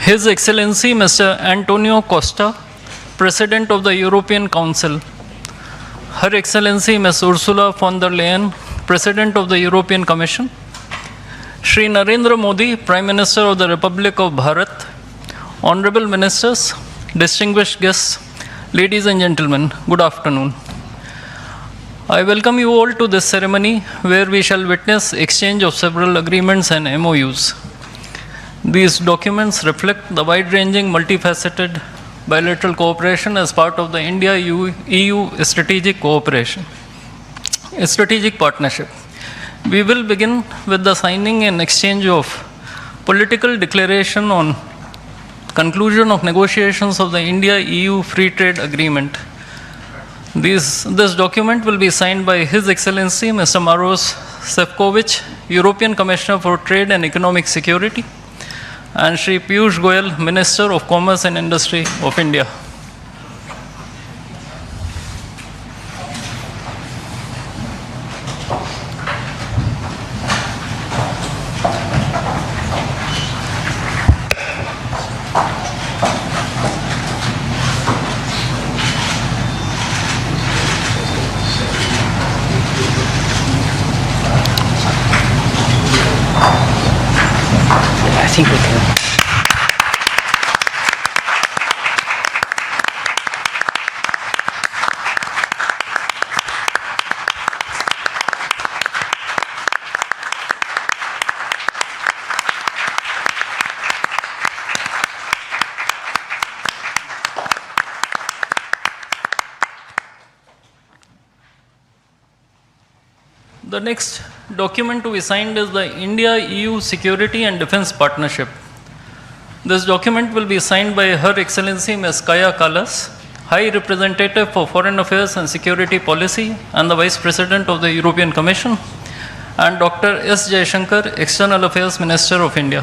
His Excellency Mr. António Costa, President of the European Council, Her Excellency Ms. Ursula von der Leyen, President of the European Commission, Shri Narendra Modi, Prime Minister of the Republic of Bharat, Honorable Ministers, distinguished guests, ladies and gentlemen, good afternoon. I welcome you all to this ceremony where we shall witness exchange of several agreements and MOUs. These documents reflect the wide-ranging, multifaceted bilateral cooperation as part of the India-EU strategic partnership. We will begin with the signing and exchange of political declaration on conclusion of negotiations of the India-EU Free Trade Agreement. This document will be signed by His Excellency Mr. Maros Sefcovic, European Commissioner for Trade and Economic Security, and Shri Piyush Goyal, Minister of Commerce and Industry of India. I think we can. The next document to be signed is the India-EU Security and Defense Partnership. This document will be signed by Her Excellency Ms. Kaja Kallas, High Representative for Foreign Affairs and Security Policy and the Vice President of the European Commission, and Dr. S. Jaishankar, External Affairs Minister of India.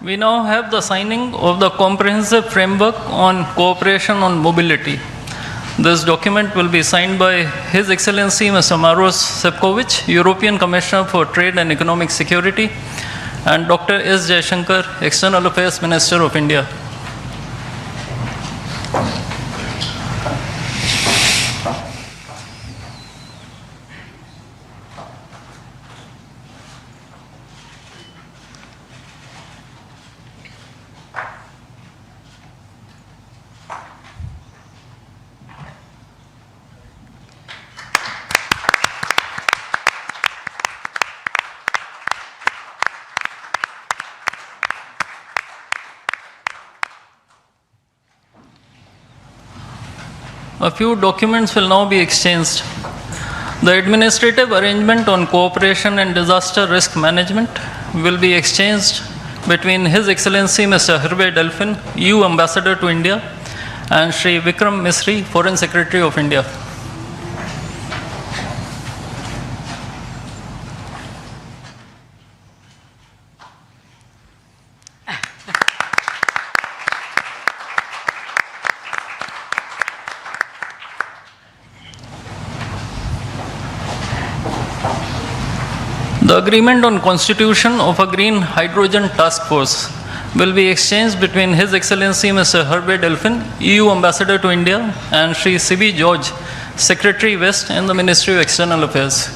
We now have the signing of the Comprehensive Framework on Cooperation on Mobility. This document will be signed by His Excellency Mr. Maros Sefcovic, European Commissioner for Trade and Economic Security, and Dr. S. Jaishankar, External Affairs Minister of India. A few documents will now be exchanged. The administrative arrangement on cooperation and disaster risk management will be exchanged between His Excellency Mr. Hervé Delphin, EU Ambassador to India, and Shri Vikram Misri, Foreign Secretary of India. The agreement on constitution of a green hydrogen task force will be exchanged between His Excellency Mr. Hervé Delphin, EU Ambassador to India, and Shri C.B. George, Secretary West in the Ministry of External Affairs.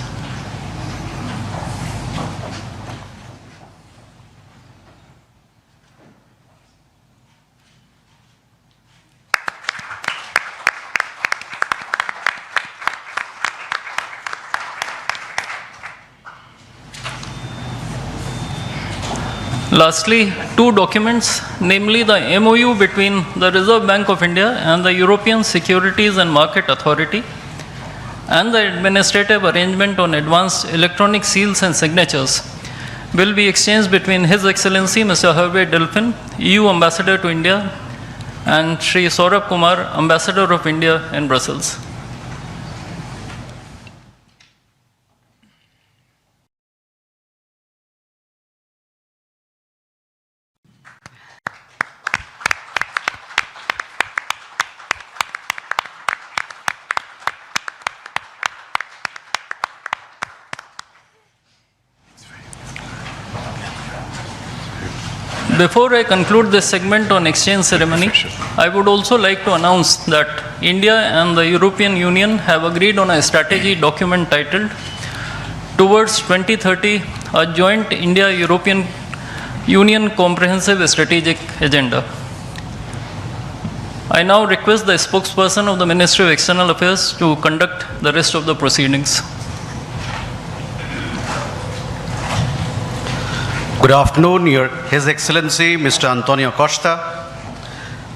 Lastly, two documents, namely the MOU between the Reserve Bank of India and the European Securities and Market Authority, and the administrative arrangement on advanced electronic seals and signatures will be exchanged between His Excellency Mr. Hervé Delphin, EU Ambassador to India, and Shri Saurabh Kumar, Ambassador of India in Brussels. Before I conclude this segment on exchange ceremony, I would also like to announce that India and the European Union have agreed on a strategy document titled Towards 2030, a joint India-European Union Comprehensive Strategic Agenda. I now request the spokesperson of the Ministry of External Affairs to conduct the rest of the proceedings. Good afternoon, His Excellency Mr. António Costa,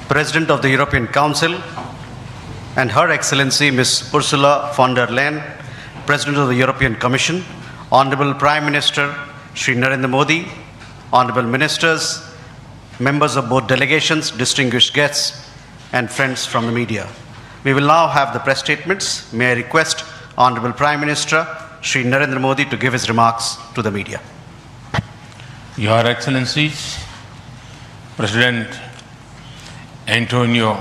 President of the European Council, and Her Excellency Ms. Ursula von der Leyen, President of the European Commission, Honorable Prime Minister Shri Narendra Modi, Honorable Ministers, members of both delegations, distinguished guests, and friends from the media. We will now have the press statements. May I request Honorable Prime Minister Shri Narendra Modi to give his remarks to the media. Your Excellencies, President António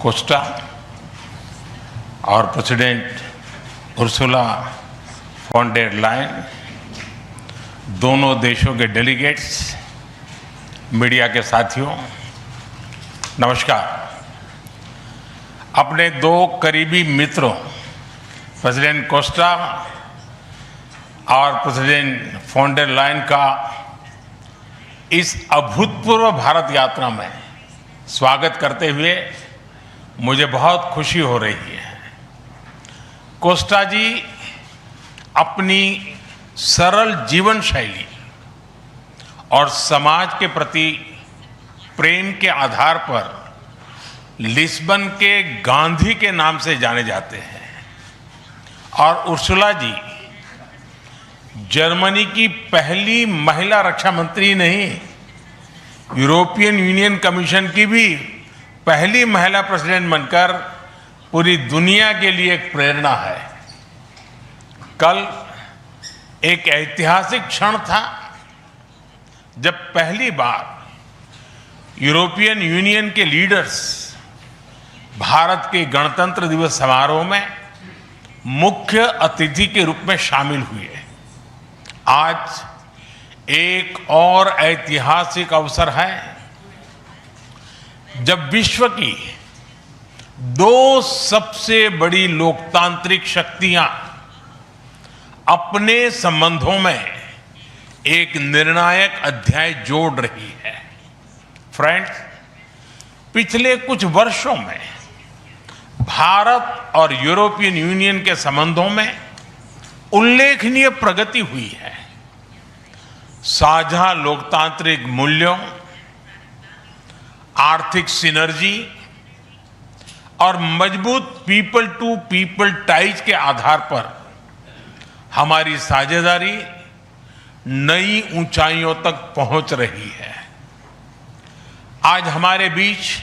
Costa, our President Ursula von der Leyen, दोनों देशों के delegates, media के साथियों, नमस्कार। अपने दो करीबी मित्रों, प्रेसिडेंट कोस्टा और प्रेसिडेंट von der Leyen का इस अभूतपूर्व भारत यात्रा में स्वागत करते हुए मुझे बहुत खुशी हो रही है। कोस्टा जी अपनी सरल जीवन शैली और समाज के प्रति प्रेम के आधार पर लिस्बन के गांधी के नाम से जाने जाते हैं और उर्सुला जी जर्मनी की पहली महिला रक्षा मंत्री नहीं, यूरोपियन यूनियन कमीशन की भी पहली महिला प्रेसिडेंट बनकर पूरी दुनिया के लिए एक प्रेरणा है। कल एक ऐतिहासिक क्षण था जब पहली बार यूरोपियन यूनियन के लीडर्स भारत के गणतंत्र दिवस समारोह में मुख्य अतिथि के रूप में शामिल हुए। आज एक और ऐतिहासिक अवसर है जब विश्व की दो सबसे बड़ी लोकतांत्रिक शक्तियां अपने संबंधों में एक निर्णायक अध्याय जोड़ रही है। फ्रेंड्स, पिछले कुछ वर्षों में भारत और यूरोपियन यूनियन के संबंधों में उल्लेखनीय प्रगति हुई है। साझा लोकतांत्रिक मूल्यों, आर्थिक सिनर्जी और मजबूत पीपल टू पीपल टाइज के आधार पर हमारी साझेदारी नई ऊंचाइयों तक पहुंच रही है। आज हमारे बीच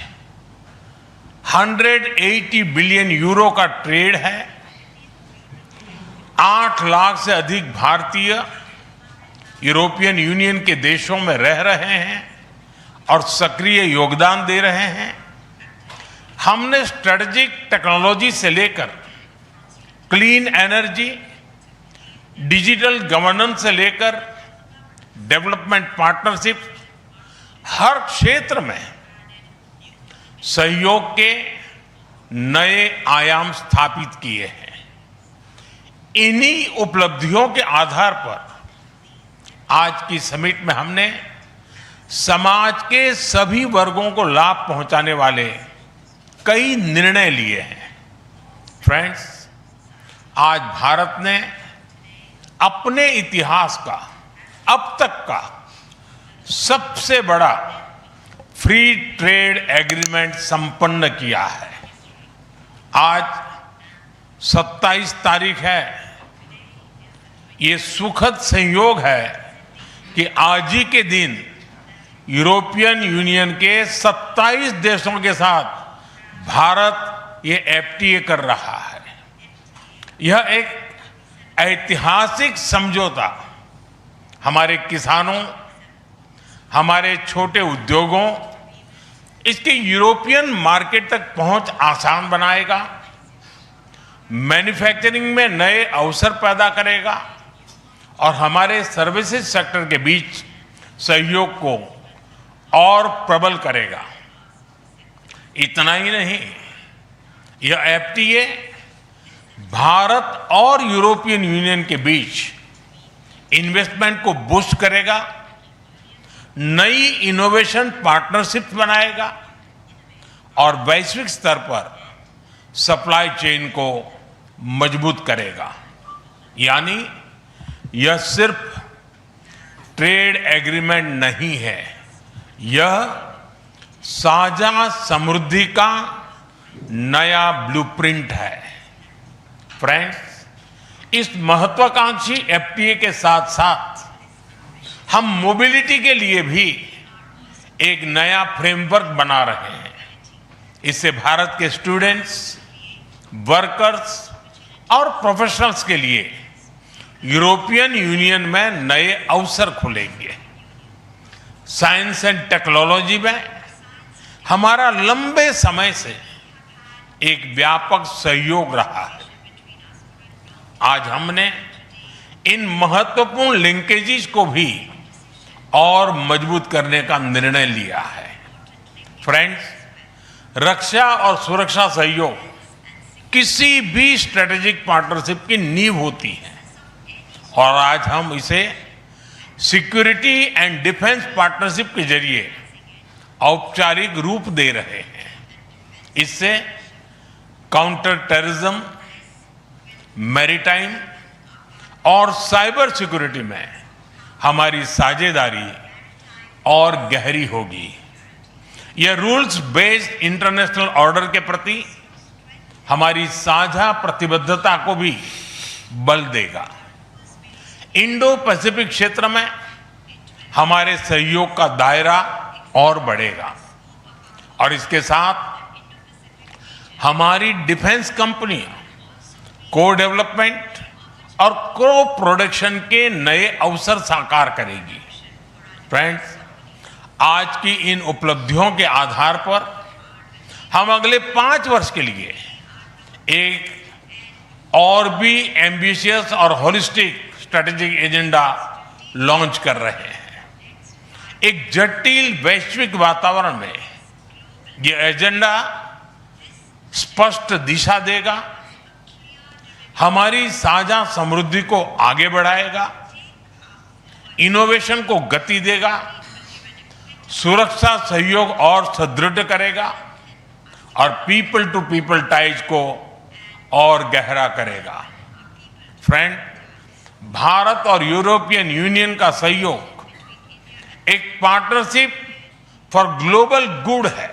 180 बिलियन यूरो का ट्रेड है। 8 लाख से अधिक भारतीय यूरोपियन यूनियन के देशों में रह रहे हैं और सक्रिय योगदान दे रहे हैं। हमने स्ट्रेटेजिक टेक्नोलॉजी से लेकर क्लीन एनर्जी, डिजिटल गवर्नेंस से लेकर डेवलपमेंट पार्टनरशिप, हर क्षेत्र में सहयोग के नए आयाम स्थापित किए हैं। इन्हीं उपलब्धियों के आधार पर आज की समिट में हमने समाज के सभी वर्गों को लाभ पहुंचाने वाले कई निर्णय लिए हैं। फ्रेंड्स, आज भारत ने अपने इतिहास का अब तक का सबसे बड़ा फ्री ट्रेड एग्रीमेंट संपन्न किया है। आज 27 तारीख है। ये सुखद संयोग है कि आज ही के दिन यूरोपियन यूनियन के 27 देशों के साथ भारत ये FTA कर रहा है। यह एक ऐतिहासिक समझौता हमारे किसानों, हमारे छोटे उद्योगों, इसके यूरोपियन मार्केट तक पहुंच आसान बनाएगा, मैन्युफैक्चरिंग में नए अवसर पैदा करेगा और हमारे सर्विसेज सेक्टर के बीच सहयोग को और प्रबल करेगा। इतना ही नहीं, यह FTA भारत और यूरोपियन यूनियन के बीच इन्वेस्टमेंट को बूस्ट करेगा, नई इनोवेशन पार्टनरशिप बनाएगा और वैश्विक स्तर पर सप्लाई चेन को मजबूत करेगा। यानी यह सिर्फ ट्रेड एग्रीमेंट नहीं है, यह साझा समृद्धि का नया ब्लूप्रिंट है। फ्रेंड्स, इस महत्वाकांक्षी FTA के साथ साथ हम मोबिलिटी के लिए भी एक नया फ्रेमवर्क बना रहे हैं। इससे भारत के स्टूडेंट्स, वर्कर्स और प्रोफेशनल्स के लिए यूरोपियन यूनियन में नए अवसर खुलेंगे। साइंस एंड टेक्नोलॉजी में हमारा लंबे समय से एक व्यापक सहयोग रहा है। आज हमने इन महत्वपूर्ण लिंकेजेस को भी और मजबूत करने का निर्णय लिया है। फ्रेंड्स, रक्षा और सुरक्षा सहयोग किसी भी स्ट्रेटेजिक पार्टनरशिप की नींव होती है और आज हम इसे सिक्योरिटी एंड डिफेंस पार्टनरशिप के जरिए औपचारिक रूप दे रहे हैं। इससे काउंटर टेररिज्म, मैरीटाइम और साइबर सिक्योरिटी में हमारी साझेदारी और गहरी होगी। यह रूल्स बेस्ड इंटरनेशनल ऑर्डर के प्रति हमारी साझा प्रतिबद्धता को भी बल देगा। इंडो पैसिफिक क्षेत्र में हमारे सहयोग का दायरा और बढ़ेगा और इसके साथ हमारी डिफेंस कंपनियां को डेवलपमेंट और को प्रोडक्शन के नए अवसर साकार करेगी। फ्रेंड्स, आज की इन उपलब्धियों के आधार पर हम अगले 5 वर्ष के लिए एक और भी एम्बिशियस और होलिस्टिक स्ट्रेटेजिक एजेंडा लॉन्च कर रहे हैं। एक जटिल वैश्विक वातावरण में ये एजेंडा स्पष्ट दिशा देगा, हमारी साझा समृद्धि को आगे बढ़ाएगा, इनोवेशन को गति देगा, सुरक्षा सहयोग और सुदृढ़ करेगा और पीपल टू पीपल टाइज को और गहरा करेगा। फ्रेंड, भारत और यूरोपियन यूनियन का सहयोग एक पार्टनरशिप फॉर ग्लोबल गुड है।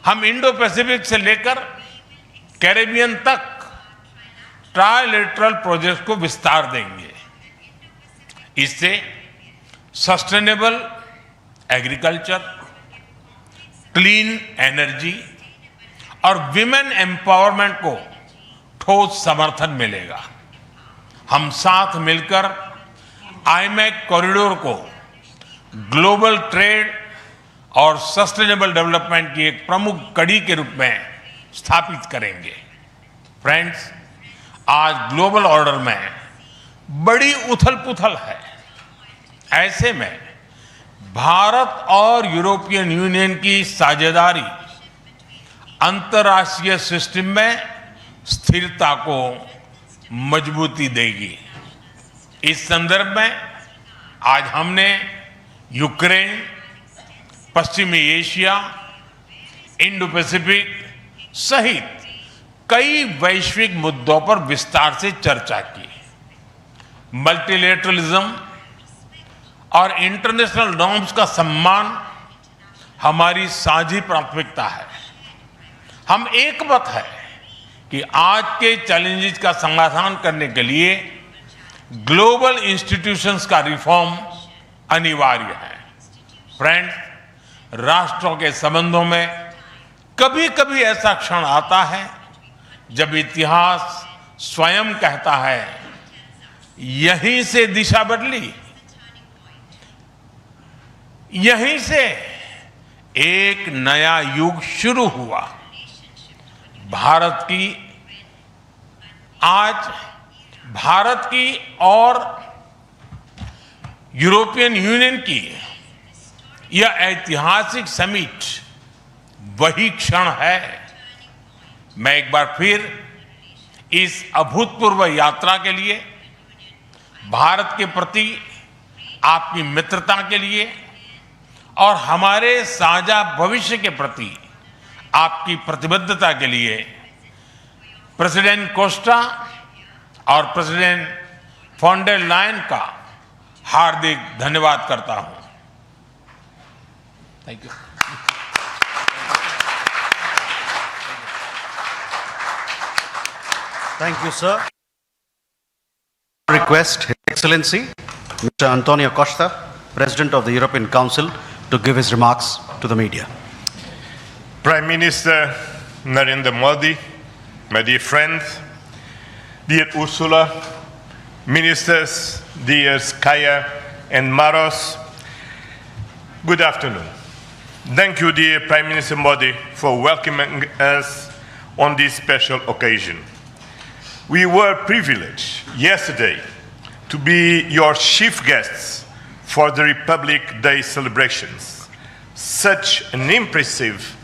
हम इंडो पैसिफिक से लेकर कैरेबियन तक ट्राइलेटरल प्रोजेक्ट को विस्तार देंगे। इससे सस्टेनेबल एग्रीकल्चर, क्लीन एनर्जी और विमेन एम्पावरमेंट को ठोस समर्थन मिलेगा। हम साथ मिलकर आईमैक कॉरिडोर को ग्लोबल ट्रेड और सस्टेनेबल डेवलपमेंट की एक प्रमुख कड़ी के रूप में स्थापित करेंगे। फ्रेंड्स, आज ग्लोबल ऑर्डर में बड़ी उथल-पुथल है। ऐसे में भारत और यूरोपियन यूनियन की साझेदारी अंतर्राष्ट्रीय सिस्टम में स्थिरता को मजबूती देगी। इस संदर्भ में आज हमने यूक्रेन, पश्चिमी एशिया, इंडो पैसिफिक सहित कई वैश्विक मुद्दों पर विस्तार से चर्चा की। मल्टीलेटरलिज्म और इंटरनेशनल नॉर्म्स का सम्मान हमारी साझी प्राथमिकता है। हम एकमत है कि आज के चैलेंजेस का समाधान करने के लिए ग्लोबल इंस्टीट्यूशंस का रिफॉर्म अनिवार्य है। फ्रेंड्स, राष्ट्रों के संबंधों में कभी कभी ऐसा क्षण आता है जब इतिहास स्वयं कहता है यहीं से दिशा बदली, यहीं से एक नया युग शुरू हुआ। भारत की और यूरोपियन यूनियन की यह ऐतिहासिक समिट वही क्षण है। मैं एक बार फिर इस अभूतपूर्व यात्रा के लिए, भारत के प्रति आपकी मित्रता के लिए और हमारे साझा भविष्य के प्रति आपकी प्रतिबद्धता के लिए प्रेसिडेंट कोस्टा और प्रेसिडेंट फॉन डर लायन का हार्दिक धन्यवाद करता हूं। Thank you. Thank you, sir. Request His Excellency Mr. António Costa, President of the European Council, to give his remarks to the media. Prime Minister Narendra Modi, my dear friends, dear Ursula, ministers, dear Kaya and Maros, good afternoon. Thank you, dear Prime Minister Modi, for welcoming us on this special occasion. We were privileged yesterday to be your chief guests for the Republic Day celebrations. Such an impressive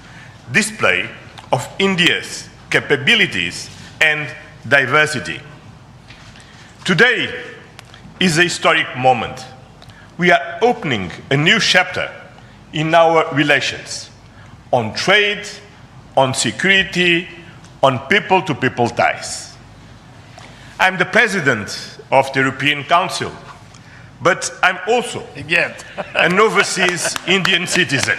display of India's capabilities and diversity. Today is a historic moment. We are opening a new chapter in our relations on trade, on security, on people-to-people ties. I'm the President of the European Council, but I'm also an overseas Indian citizen.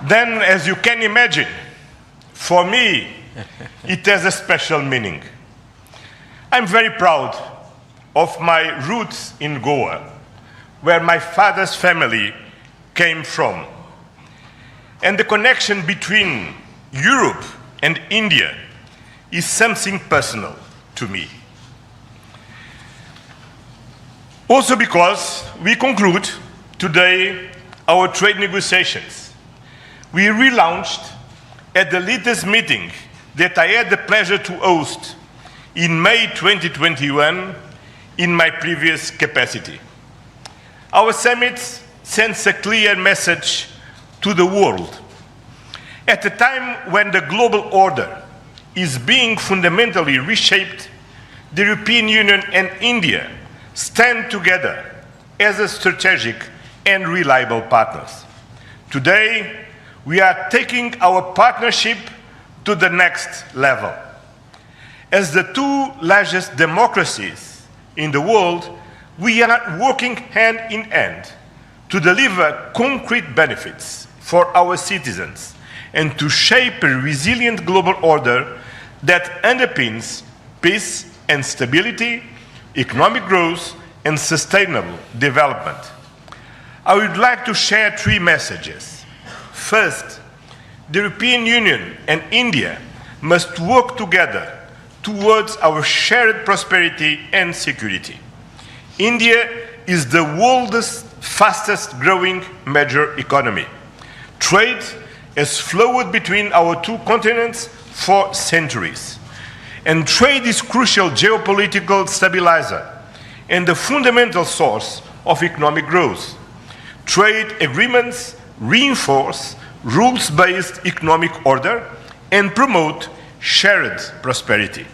Then, as you can imagine, for me, it has a special meaning. I'm very proud of my roots in Goa, where my father's family came from. And the connection between Europe and India is something personal to me. Also because we conclude today our trade negotiations. We relaunched at the latest meeting that I had the pleasure to host in May 2021 in my previous capacity. Our summit sends a clear message to the world. At a time when the global order is being fundamentally reshaped, the European Union and India stand together as a strategic and reliable partners. Today, we are taking our partnership to the next level. As the two largest democracies in the world, we are working hand in hand to deliver concrete benefits for our citizens and to shape a resilient global order that underpins peace and stability, economic growth, and sustainable development. I would like to share three messages. First, the European Union and India must work together towards our shared prosperity and security. India is the world's fastest growing major economy. Trade has flowed between our two continents for centuries. And trade is crucial geopolitical stabilizer and the fundamental source of economic growth. Trade agreements reinforce rules-based economic order and promote shared prosperity.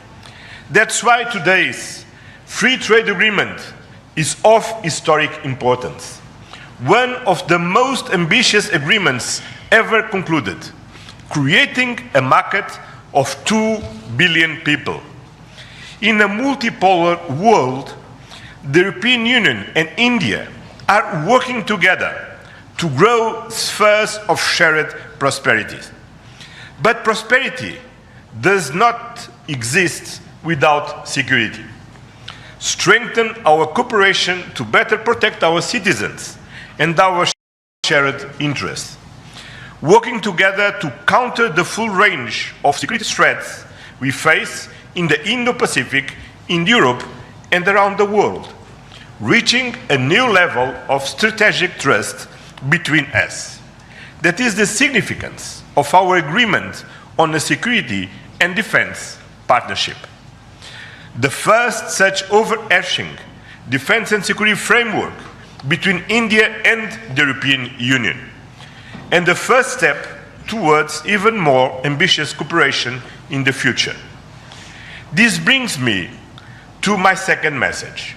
That's why today's free trade agreement is of historic importance. One of the most ambitious agreements ever concluded, creating a market of 2 billion people. In a multipolar world, the European Union and India are working together to grow spheres of shared prosperity. But prosperity does not exist without security. Strengthen our cooperation to better protect our citizens and our shared interests. Working together to counter the full range of security threats we face in the Indo-Pacific, in Europe, and around the world, reaching a new level of strategic trust between us. That is the significance of our agreement on a security and defense partnership. The first such overarching defense and security framework between India and the European Union, and the first step towards even more ambitious cooperation in the future. This brings me to my second message.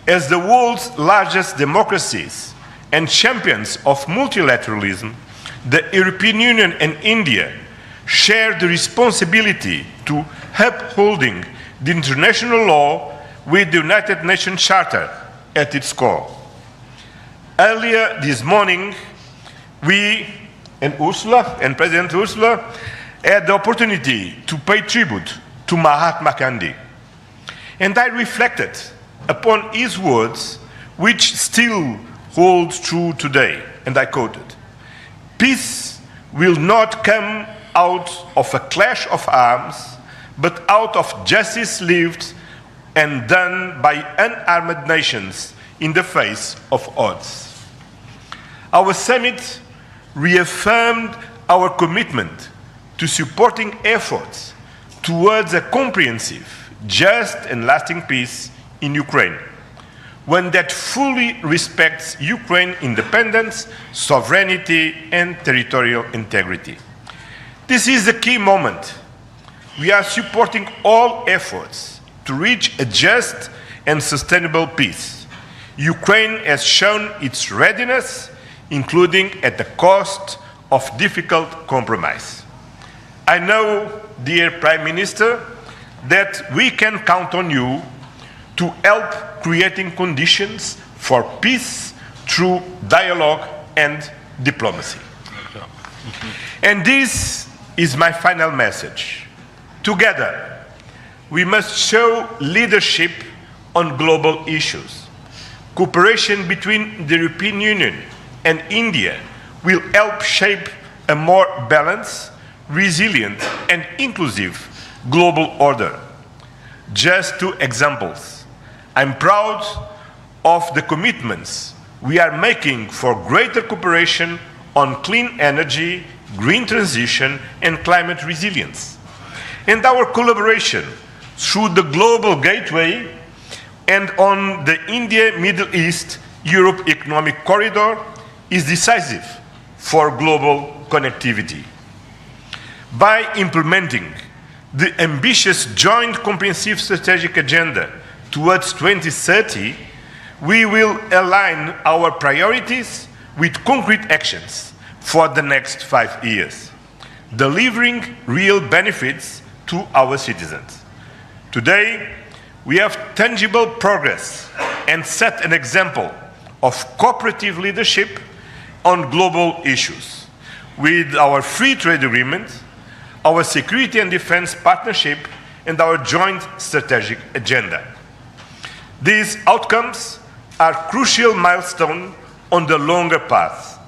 As the world's largest democracies and champions of multilateralism, the European Union and India share the responsibility to upholding the international law with the United Nations Charter at its core. Earlier this morning, we and Ursula, and President Ursula, had the opportunity to pay tribute to Mahatma Gandhi. And I reflected upon his words, which still hold true today, and I quoted, "Peace will not come out of a clash of arms, but out of justice lived and done by unarmed nations in the face of odds." Our summit reaffirmed our commitment to supporting efforts towards a comprehensive, just and lasting peace in Ukraine, one that fully respects Ukraine's independence, sovereignty, and territorial integrity. This is a key moment. We are supporting all efforts to reach a just and sustainable peace. Ukraine has shown its readiness, including at the cost of difficult compromise. I know, dear Prime Minister, that we can count on you to help creating conditions for peace through dialogue and diplomacy. And this is my final message. Together, we must show leadership on global issues. Cooperation between the European Union and India will help shape a more balanced, resilient, and inclusive global order. Just two examples. I'm proud of the commitments we are making for greater cooperation on clean energy, green transition, and climate resilience. And our collaboration through the Global Gateway and on the India-Middle East-Europe Economic Corridor is decisive for global connectivity. By implementing the ambitious Joint Comprehensive Strategic Agenda towards 2030, we will align our priorities with concrete actions for the next 5 years, delivering real benefits to our citizens. Today, we have tangible progress and set an example of cooperative leadership on global issues with our free trade agreement, our security and defense partnership, and our joint strategic agenda. These outcomes are crucial milestones on the longer path.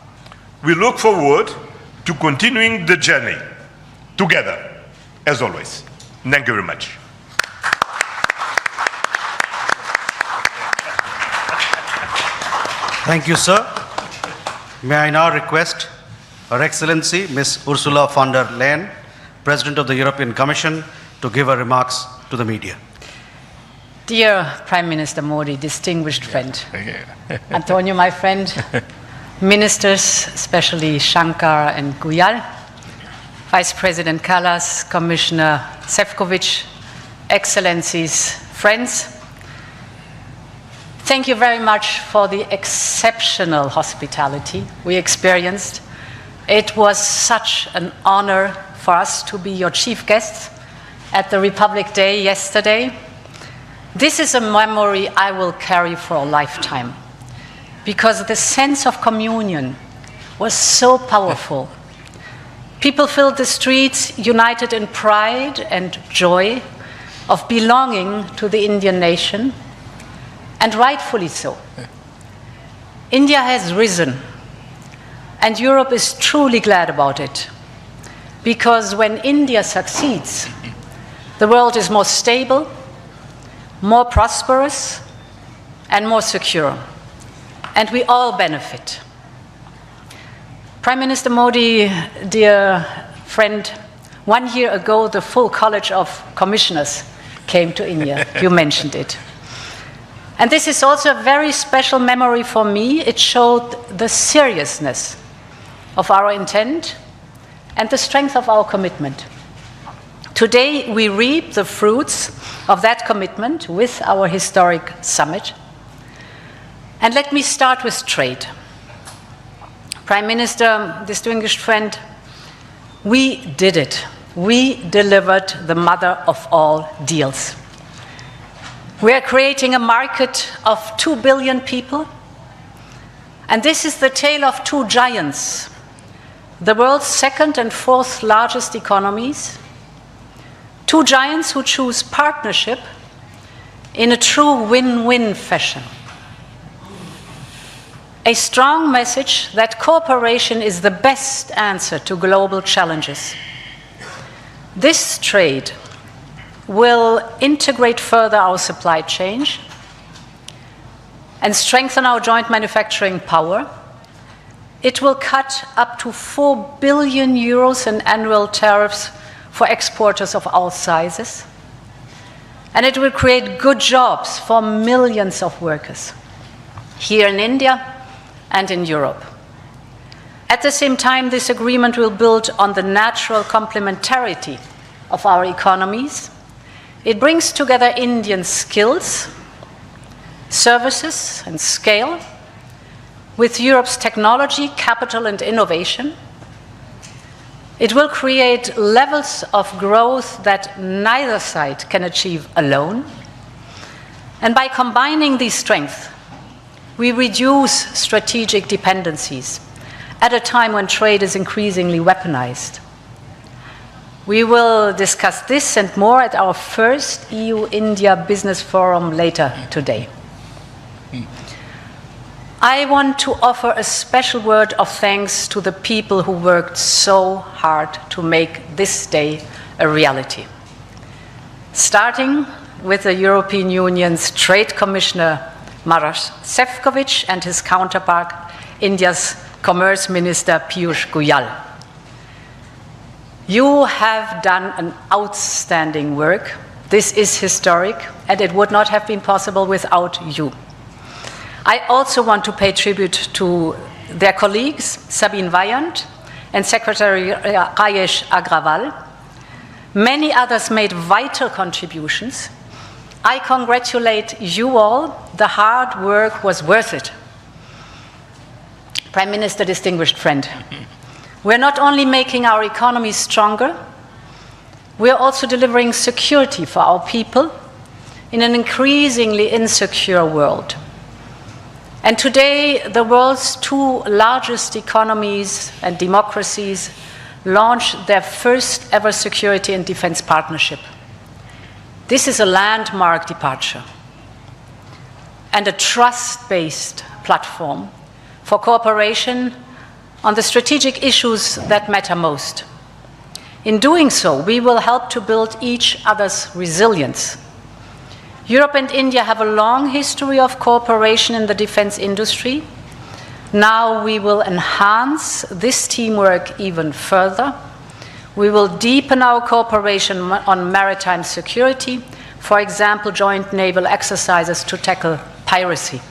We look forward to continuing the journey together, as always. Thank you very much. Thank you, sir. May I now request Her Excellency Ms. Ursula von der Leyen, President of the European Commission, to give her remarks to the media. Dear Prime Minister Modi, distinguished friend, Antonio, my friend, ministers, especially Shankar and Guyal, Vice President Kallas, Commissioner Šefčovič, Excellencies, friends, thank you very much for the exceptional hospitality we experienced. It was such an honor for us to be your chief guests at the Republic Day yesterday. This is a memory I will carry for a lifetime, because the sense of communion was so powerful. People filled the streets united in pride and joy of belonging to the Indian nation, and rightfully so. India has risen, and Europe is truly glad about it, because when India succeeds, the world is more stable, more prosperous, and more secure, and we all benefit. Prime Minister Modi, dear friend, 1 year ago the full College of Commissioners came to India. You mentioned it. And this is also a very special memory for me. It showed the seriousness of our intent and the strength of our commitment. Today we reap the fruits of that commitment with our historic summit. And let me start with trade. Prime Minister, distinguished friend, we did it. We delivered the mother of all deals. We are creating a market of 2 billion people, and this is the tale of two giants, the world's second and fourth largest economies, two giants who choose partnership in a true win-win fashion. A strong message that cooperation is the best answer to global challenges. This trade will integrate further our supply chain and strengthen our joint manufacturing power. It will cut up to 4 billion euros in annual tariffs for exporters of all sizes. And it will create good jobs for millions of workers here in India and in Europe. At the same time, this agreement will build on the natural complementarity of our economies. It brings together Indian skills, services, and scale with Europe's technology, capital, and innovation. It will create levels of growth that neither side can achieve alone. And by combining these strengths, we reduce strategic dependencies at a time when trade is increasingly weaponized. We will discuss this and more at our first EU-India Business Forum later today. I want to offer a special word of thanks to the people who worked so hard to make this day a reality. Starting with the European Union's Trade Commissioner Maroš Šefčovič and his counterpart, India's Commerce Minister Piyush Goyal. You have done an outstanding work. This is historic, and it would not have been possible without you. I also want to pay tribute to their colleagues, Sabine Weyand and Secretary Rajesh Agrawal. Many others made vital contributions. I congratulate you all. The hard work was worth it. Prime Minister, distinguished friend, we're not only making our economy stronger, we're also delivering security for our people in an increasingly insecure world. And today, the world's two largest economies and democracies launch their first ever security and defense partnership. This is a landmark departure and a trust-based platform for cooperation on the strategic issues that matter most. In doing so, we will help to build each other's resilience. Europe and India have a long history of cooperation in the defense industry. Now we will enhance this teamwork even further. We will deepen our cooperation on maritime security, for example, joint naval exercises to tackle piracy.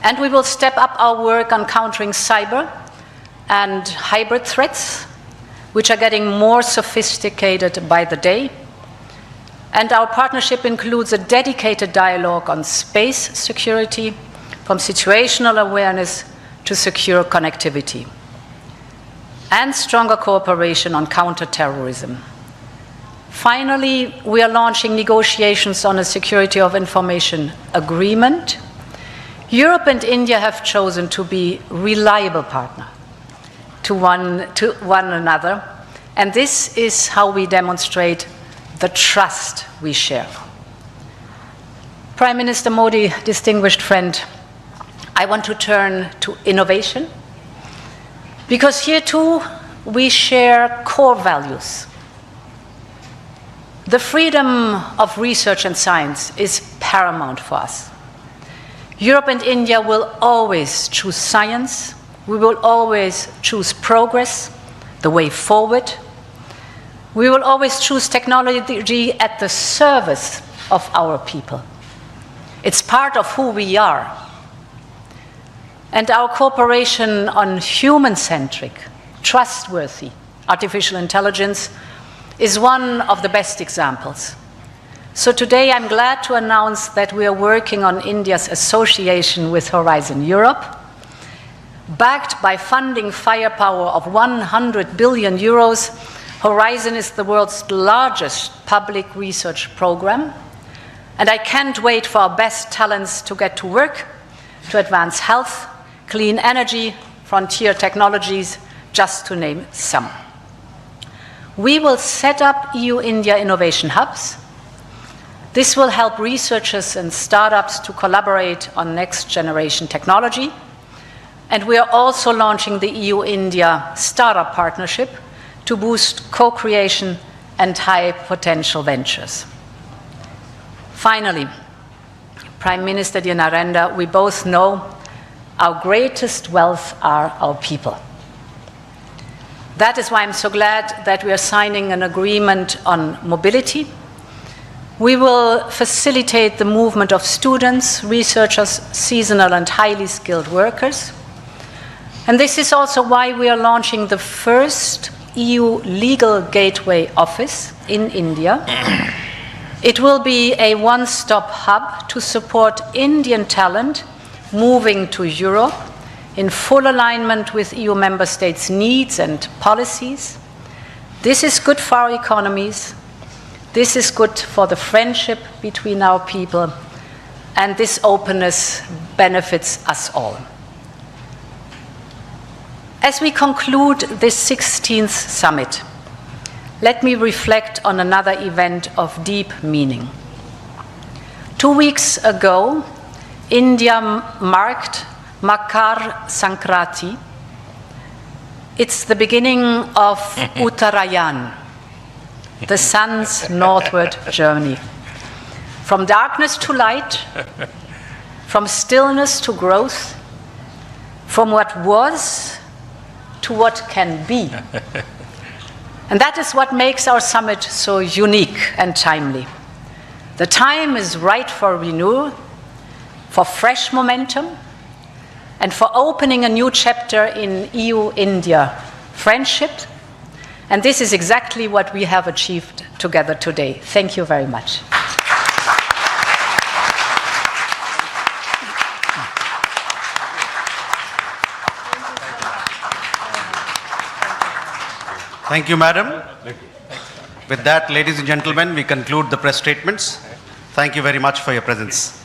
And we will step up our work on countering cyber and hybrid threats, which are getting more sophisticated by the day. And our partnership includes a dedicated dialogue on space security, from situational awareness to secure connectivity, and stronger cooperation on counterterrorism. Finally, we are launching negotiations on a security of information agreement. Europe and India have chosen to be reliable partners to one another, and this is how we demonstrate the trust we share. Prime Minister Modi, distinguished friend, I want to turn to innovation, because here too we share core values. The freedom of research and science is paramount for us. Europe and India will always choose science. We will always choose progress, the way forward. We will always choose technology at the service of our people. It's part of who we are. And our cooperation on human-centric, trustworthy artificial intelligence is one of the best examples. So today I'm glad to announce that we are working on India's association with Horizon Europe. Backed by funding firepower of 100 billion euros, Horizon is the world's largest public research program. And I can't wait for our best talents to get to work to advance health, clean energy, frontier technologies, just to name some. We will set up EU-India innovation hubs. This will help researchers and startups to collaborate on next-generation technology. And we are also launching the EU-India Startup Partnership to boost co-creation and high-potential ventures. Finally, Prime Minister dear Narendra, we both know our greatest wealth are our people. That is why I'm so glad that we are signing an agreement on mobility. We will facilitate the movement of students, researchers, seasonal and highly skilled workers. And this is also why we are launching the first EU Legal Gateway Office in India. It will be a one-stop hub to support Indian talent moving to Europe in full alignment with EU member states' needs and policies. This is good for our economies. This is good for the friendship between our people, and this openness benefits us all. As we conclude this 16th summit, let me reflect on another event of deep meaning. 2 weeks ago, India marked Makar Sankranti. It's the beginning of Uttarayan, the sun's northward journey. From darkness to light, from stillness to growth, from what was to what can be. And that is what makes our summit so unique and timely. The time is right for renewal, for fresh momentum, and for opening a new chapter in EU-India friendship. And this is exactly what we have achieved together today. Thank you very much. Thank you, Madam. With that, ladies and gentlemen, we conclude the press statements. Thank you very much for your presence.